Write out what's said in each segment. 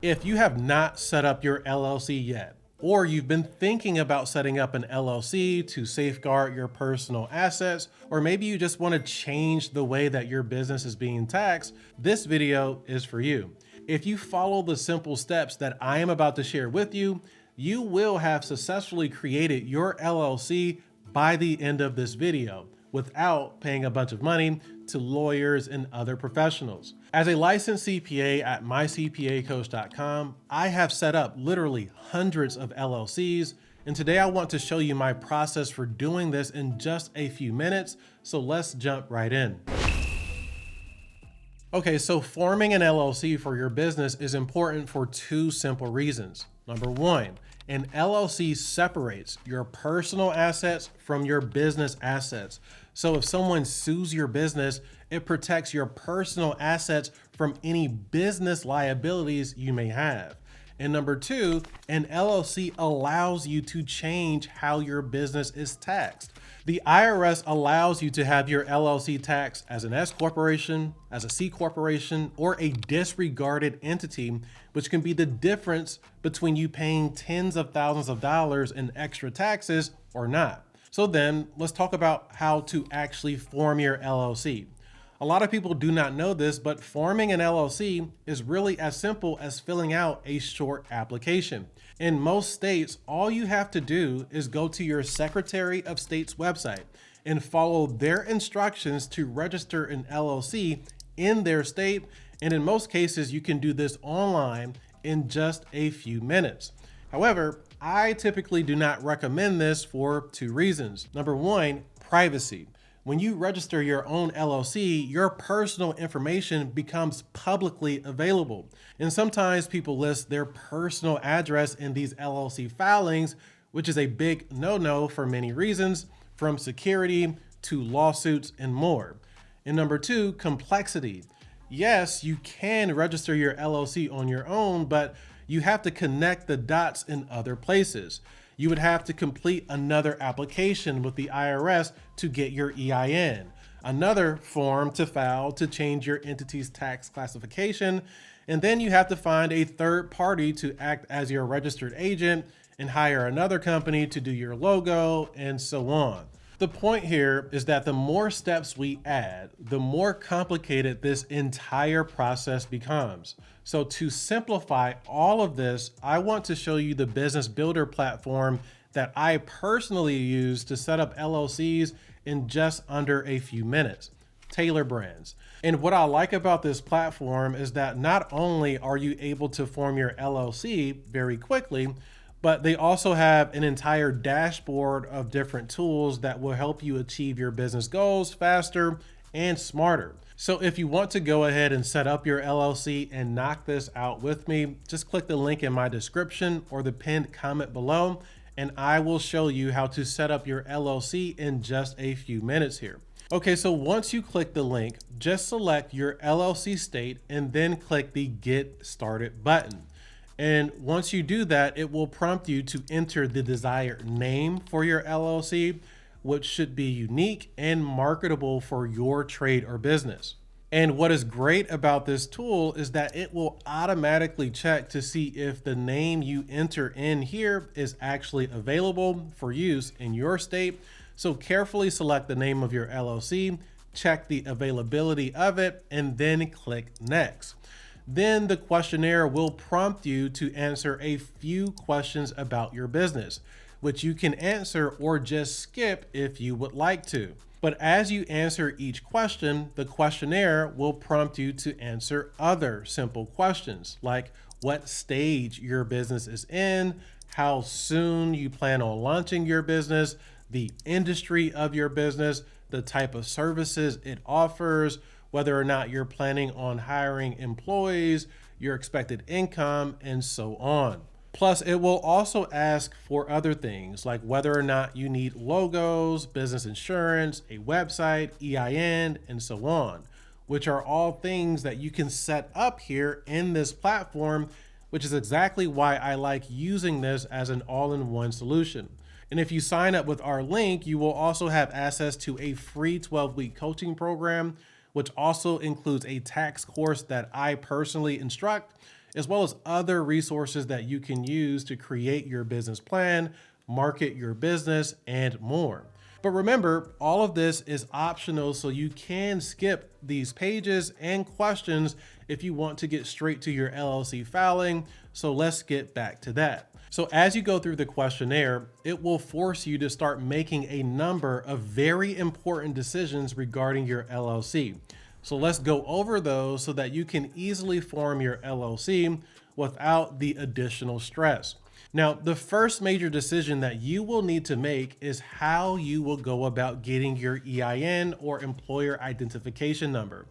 If you have not set up your LLC yet, or you've been thinking about setting up an LLC to safeguard your personal assets, or maybe you just want to change the way that your business is being taxed, this video is for you. If you follow the simple steps that I am about to share with you, you will have successfully created your LLC by the end of this video without paying a bunch of money to lawyers and other professionals. As a licensed CPA at mycpacoach.com, I have set up literally hundreds of LLCs, and today I want to show you my process for doing this in just a few minutes, so let's jump right in. Okay, so forming an LLC for your business is important for two simple reasons. Number one, an LLC separates your personal assets from your business assets. So if someone sues your business, it protects your personal assets from any business liabilities you may have. And number two, an LLC allows you to change how your business is taxed. The IRS allows you to have your LLC taxed as an S corporation, as a C corporation, or a disregarded entity, which can be the difference between you paying tens of thousands of dollars in extra taxes or not. So then let's talk about how to actually form your LLC. A lot of people do not know this, but forming an LLC is really as simple as filling out a short application. In most states, all you have to do is go to your Secretary of State's website and follow their instructions to register an LLC in their state. And in most cases, you can do this online in just a few minutes. However, I typically do not recommend this for two reasons. Number one, privacy. When you register your own LLC, your personal information becomes publicly available. And sometimes people list their personal address in these LLC filings, which is a big no-no for many reasons, from security to lawsuits and more. And number two, complexity. Yes, you can register your LLC on your own, but you have to connect the dots in other places. You would have to complete another application with the IRS to get your EIN, another form to file to change your entity's tax classification, and then you have to find a third party to act as your registered agent and hire another company to do your logo, and so on. The point here is that the more steps we add, the more complicated this entire process becomes. So to simplify all of this, I want to show you the business builder platform that I personally use to set up LLCs in just under a few minutes, Tailor Brands. And what I like about this platform is that not only are you able to form your LLC very quickly, but they also have an entire dashboard of different tools that will help you achieve your business goals faster and smarter. So if you want to go ahead and set up your LLC and knock this out with me, just click the link in my description or the pinned comment below, and I will show you how to set up your LLC in just a few minutes here. Okay, so once you click the link, just select your LLC state and then click the Get Started button. And once you do that, it will prompt you to enter the desired name for your LLC, which should be unique and marketable for your trade or business. And what is great about this tool is that it will automatically check to see if the name you enter in here is actually available for use in your state. So carefully select the name of your LLC, check the availability of it, and then click Next. Then the questionnaire will prompt you to answer a few questions about your business, which you can answer or just skip if you would like to. But as you answer each question, the questionnaire will prompt you to answer other simple questions, like what stage your business is in, how soon you plan on launching your business, the industry of your business, the type of services it offers, whether or not you're planning on hiring employees, your expected income, and so on. Plus, it will also ask for other things like whether or not you need logos, business insurance, a website, EIN, and so on, which are all things that you can set up here in this platform, which is exactly why I like using this as an all-in-one solution. And if you sign up with our link, you will also have access to a free 12-week coaching program, which also includes a tax course that I personally instruct. as well as other resources that you can use to create your business plan, market your business, and more. But remember, all of this is optional, so you can skip these pages and questions if you want to get straight to your LLC filing. So let's get back to that. So as you go through the questionnaire, it will force you to start making a number of very important decisions regarding your LLC. So let's go over those so that you can easily form your LLC without the additional stress. Now, the first major decision that you will need to make is how you will go about getting your EIN, or employer identification number.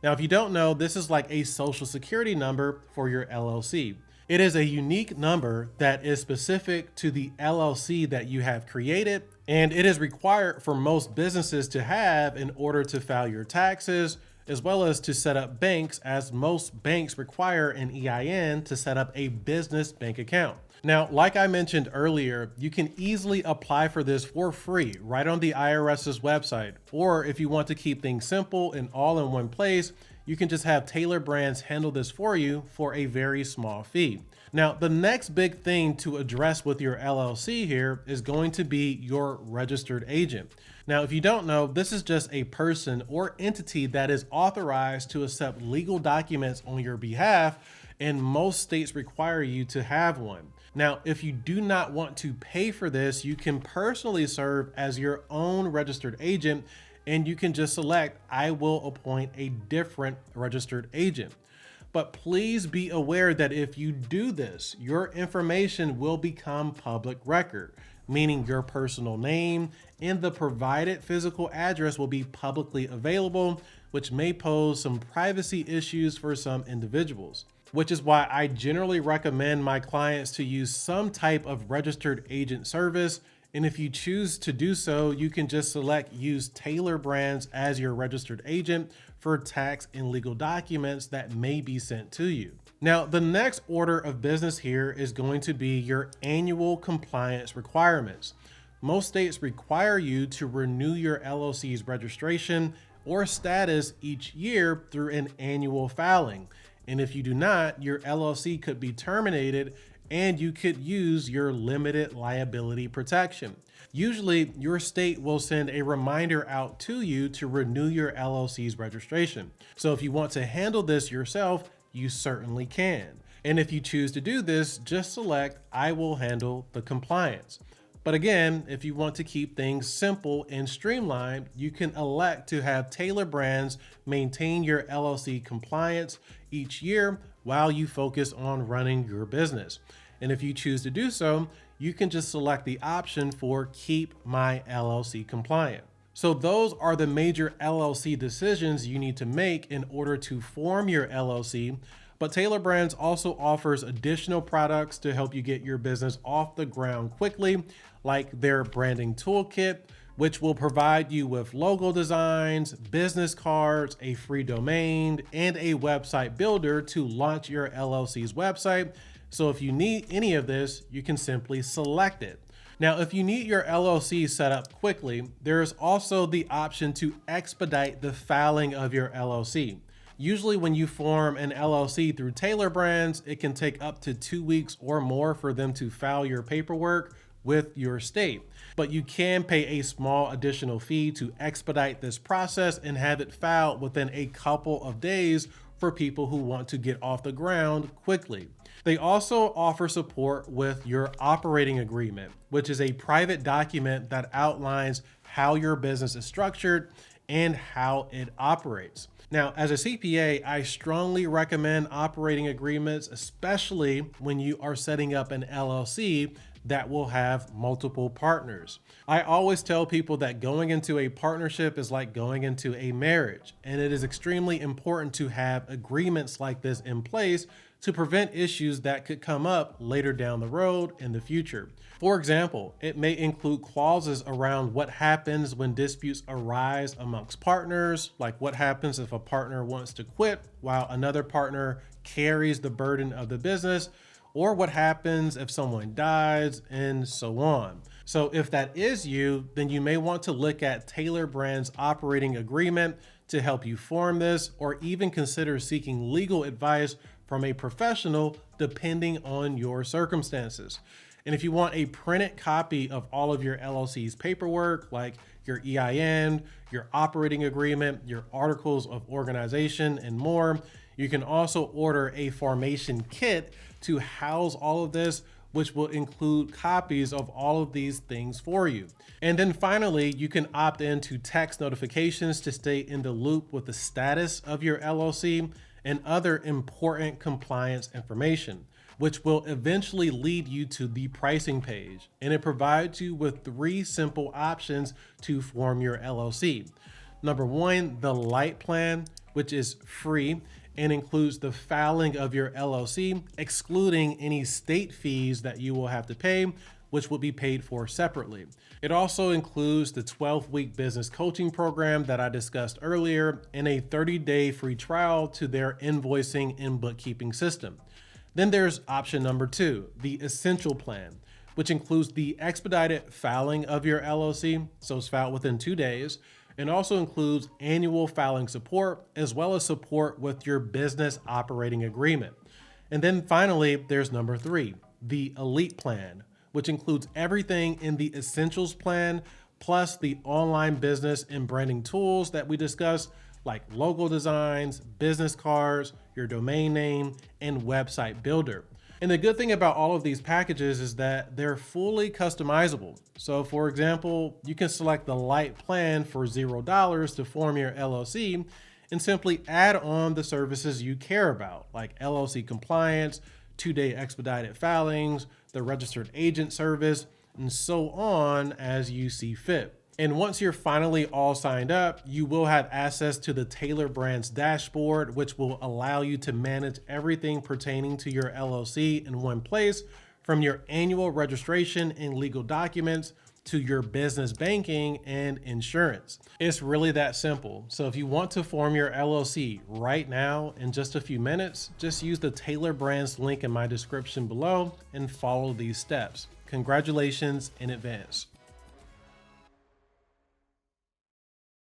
Now, if you don't know, this is like a social security number for your LLC. It is a unique number that is specific to the LLC that you have created, and it is required for most businesses to have in order to file your taxes, as well as to set up banks, as most banks require an EIN to set up a business bank account. Now, like I mentioned earlier, you can easily apply for this for free right on the IRS's website. Or if you want to keep things simple and all in one place, you can just have Tailor Brands handle this for you for a very small fee. Now, the next big thing to address with your LLC here is going to be your registered agent. Now, if you don't know, this is just a person or entity that is authorized to accept legal documents on your behalf, and most states require you to have one. Now, if you do not want to pay for this, you can personally serve as your own registered agent, and you can just select, I will appoint a different registered agent. But please be aware that if you do this, your information will become public record, meaning your personal name and the provided physical address will be publicly available, which may pose some privacy issues for some individuals. Which is why I generally recommend my clients to use some type of registered agent service. And if you choose to do so, you can just select use Tailor Brands as your registered agent for tax and legal documents that may be sent to you. Now, the next order of business here is going to be your annual compliance requirements. Most states require you to renew your LLC's registration or status each year through an annual filing. And if you do not, your LLC could be terminated and you could use your limited liability protection. Usually, your state will send a reminder out to you to renew your LLC's registration. So if you want to handle this yourself, you certainly can. And if you choose to do this, just select, I will handle the compliance. But again, if you want to keep things simple and streamlined, you can elect to have Tailor Brands maintain your LLC compliance each year while you focus on running your business. And if you choose to do so, you can just select the option for Keep My LLC Compliant. So those are the major LLC decisions you need to make in order to form your LLC. But Tailor Brands also offers additional products to help you get your business off the ground quickly, like their branding toolkit, which will provide you with logo designs, business cards, a free domain, and a website builder to launch your LLC's website. So if you need any of this, you can simply select it. Now, if you need your LLC set up quickly, there's also the option to expedite the filing of your LLC. Usually when you form an LLC through Tailor Brands, it can take up to 2 weeks or more for them to file your paperwork with your state. But you can pay a small additional fee to expedite this process and have it filed within a couple of days for people who want to get off the ground quickly. They also offer support with your operating agreement, which is a private document that outlines how your business is structured and how it operates. Now, as a CPA, I strongly recommend operating agreements, especially when you are setting up an LLC that will have multiple partners. I always tell people that going into a partnership is like going into a marriage, and it is extremely important to have agreements like this in place to prevent issues that could come up later down the road in the future. For example, it may include clauses around what happens when disputes arise amongst partners, like what happens if a partner wants to quit while another partner carries the burden of the business, or what happens if someone dies, and so on. So if that is you, then you may want to look at Tailor Brands' operating agreement to help you form this, or even consider seeking legal advice from a professional depending on your circumstances. And if you want a printed copy of all of your LLC's paperwork, like your EIN, your operating agreement, your articles of organization, and more, you can also order a formation kit to house all of this, which will include copies of all of these things for you. And then finally, you can opt into text notifications to stay in the loop with the status of your LLC and other important compliance information, which will eventually lead you to the pricing page. And it provides you with 3 simple options to form your LLC. Number 1, the light plan, which is free and includes the filing of your LLC, excluding any state fees that you will have to pay, which will be paid for separately. It also includes the 12-week business coaching program that I discussed earlier and a 30-day free trial to their invoicing and bookkeeping system. Then there's option number 2, the essential plan, which includes the expedited filing of your LLC, so it's filed within 2 days, and also includes annual filing support, as well as support with your business operating agreement. And then finally, there's number 3, the elite plan, which includes everything in the essentials plan, plus the online business and branding tools that we discussed, like logo designs, business cards, your domain name, and website builder. And the good thing about all of these packages is that they're fully customizable. So for example, you can select the light plan for $0 to form your LLC and simply add on the services you care about, like LLC compliance, 2-day expedited filings, the registered agent service, and so on as you see fit. And once you're finally all signed up, you will have access to the Tailor Brands dashboard, which will allow you to manage everything pertaining to your LLC in one place, from your annual registration and legal documents to your business banking and insurance. It's really that simple. So if you want to form your LLC right now in just a few minutes, just use the Tailor Brands link in my description below and follow these steps. Congratulations in advance.